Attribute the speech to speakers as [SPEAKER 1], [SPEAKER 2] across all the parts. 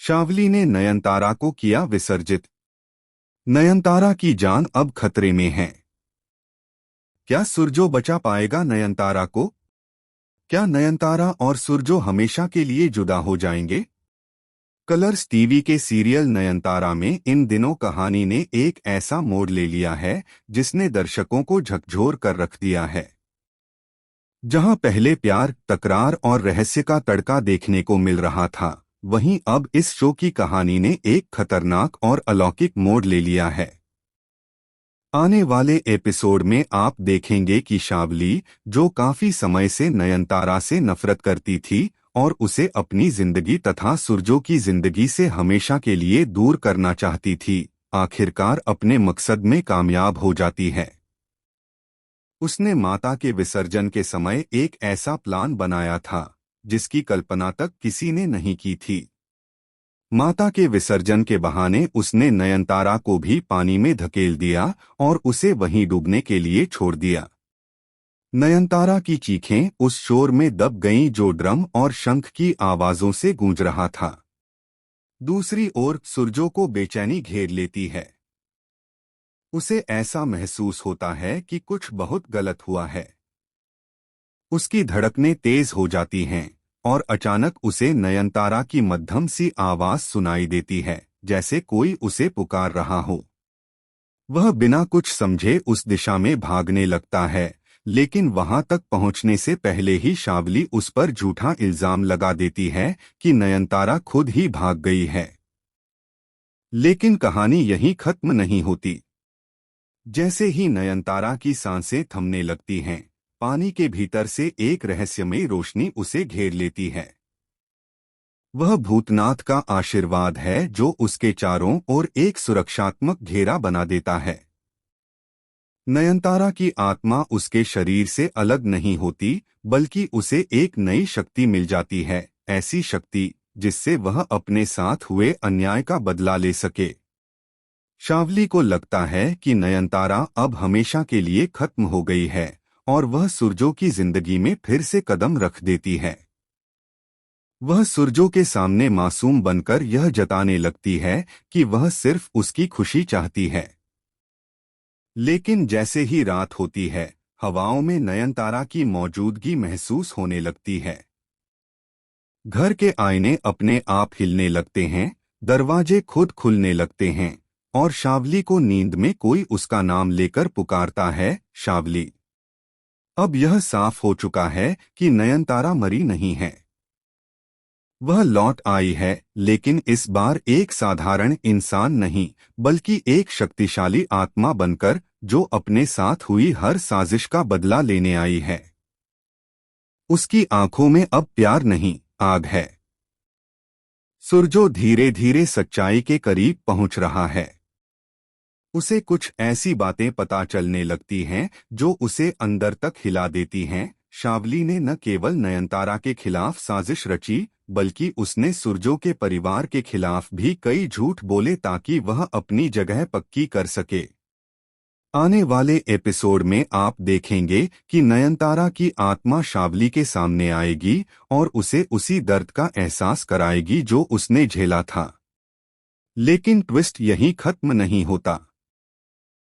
[SPEAKER 1] शावली ने नयनतारा को किया विसर्जित। नयनतारा की जान अब खतरे में है। क्या सुरजो बचा पाएगा नयनतारा को? क्या नयनतारा और सुरजो हमेशा के लिए जुदा हो जाएंगे? कलर्स टीवी के सीरियल नयनतारा में इन दिनों कहानी ने एक ऐसा मोड़ ले लिया है जिसने दर्शकों को झकझोर कर रख दिया है। जहां पहले प्यार, तकरार और रहस्य का तड़का देखने को मिल रहा था, वहीं अब इस शो की कहानी ने एक खतरनाक और अलौकिक मोड़ ले लिया है। आने वाले एपिसोड में आप देखेंगे कि शावली, जो काफी समय से नयनतारा से नफरत करती थी और उसे अपनी जिंदगी तथा सुरजो की जिंदगी से हमेशा के लिए दूर करना चाहती थी, आखिरकार अपने मकसद में कामयाब हो जाती है। उसने माता के विसर्जन के समय एक ऐसा प्लान बनाया था जिसकी कल्पना तक किसी ने नहीं की थी। माता के विसर्जन के बहाने उसने नयनतारा को भी पानी में धकेल दिया और उसे वहीं डूबने के लिए छोड़ दिया। नयनतारा की चीखें उस शोर में दब गईं जो ड्रम और शंख की आवाजों से गूंज रहा था। दूसरी ओर सुरजो को बेचैनी घेर लेती है। उसे ऐसा महसूस होता है कि कुछ बहुत गलत हुआ है। उसकी धड़कनें तेज हो जाती हैं और अचानक उसे नयनतारा की मध्यम सी आवाज सुनाई देती है, जैसे कोई उसे पुकार रहा हो। वह बिना कुछ समझे उस दिशा में भागने लगता है, लेकिन वहां तक पहुंचने से पहले ही शावली उस पर झूठा इल्जाम लगा देती है कि नयनतारा खुद ही भाग गई है। लेकिन कहानी यहीं खत्म नहीं होती। जैसे ही नयनतारा की सांसें थमने लगती हैं, पानी के भीतर से एक रहस्यमयी रोशनी उसे घेर लेती है। वह भूतनाथ का आशीर्वाद है जो उसके चारों ओर एक सुरक्षात्मक घेरा बना देता है। नयनतारा की आत्मा उसके शरीर से अलग नहीं होती, बल्कि उसे एक नई शक्ति मिल जाती है, ऐसी शक्ति जिससे वह अपने साथ हुए अन्याय का बदला ले सके। शावली को लगता है कि नयनतारा अब हमेशा के लिए खत्म हो गई है और वह सुरजो की जिंदगी में फिर से कदम रख देती है। वह सुरजो के सामने मासूम बनकर यह जताने लगती है कि वह सिर्फ उसकी खुशी चाहती है। लेकिन जैसे ही रात होती है, हवाओं में नयनतारा की मौजूदगी महसूस होने लगती है। घर के आईने अपने आप हिलने लगते हैं, दरवाजे खुद खुलने लगते हैं और शावली को नींद में कोई उसका नाम लेकर पुकारता है, शावली। अब यह साफ हो चुका है कि नयनतारा मरी नहीं है। वह लौट आई है, लेकिन इस बार एक साधारण इंसान नहीं, बल्कि एक शक्तिशाली आत्मा बनकर, जो अपने साथ हुई हर साजिश का बदला लेने आई है। उसकी आंखों में अब प्यार नहीं, आग है। सुरजो धीरे धीरे सच्चाई के करीब पहुंच रहा है। उसे कुछ ऐसी बातें पता चलने लगती हैं जो उसे अंदर तक हिला देती हैं। शावली ने न केवल नयनतारा के खिलाफ साजिश रची, बल्कि उसने सुरजो के परिवार के खिलाफ भी कई झूठ बोले ताकि वह अपनी जगह पक्की कर सके। आने वाले एपिसोड में आप देखेंगे कि नयनतारा की आत्मा शावली के सामने आएगी और उसे उसी दर्द का एहसास कराएगी जो उसने झेला था। लेकिन ट्विस्ट यहीं खत्म नहीं होता।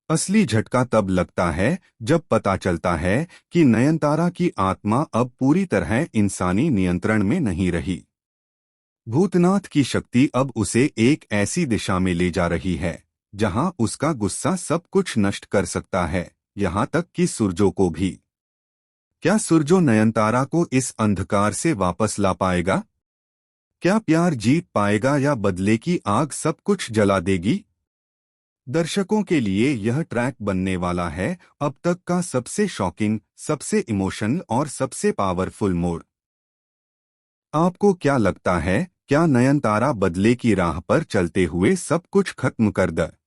[SPEAKER 1] असली झटका तब लगता है जब पता चलता है कि नयनतारा की आत्मा अब पूरी तरह इंसानी नियंत्रण में नहीं रही। भूतनाथ की शक्ति अब उसे एक ऐसी दिशा में ले जा रही है जहां उसका गुस्सा सब कुछ नष्ट कर सकता है, यहां तक कि सुरजो को भी। क्या सुरजो नयनतारा को इस अंधकार से वापस ला पाएगा? क्या प्यार जीत पाएगा या बदले की आग सब कुछ जला देगी? दर्शकों के लिए यह ट्रैक बनने वाला है अब तक का सबसे शॉकिंग, सबसे इमोशनल और सबसे पावरफुल मोड़। आपको क्या लगता है, क्या नयनतारा बदले की राह पर चलते हुए सब कुछ खत्म कर दे?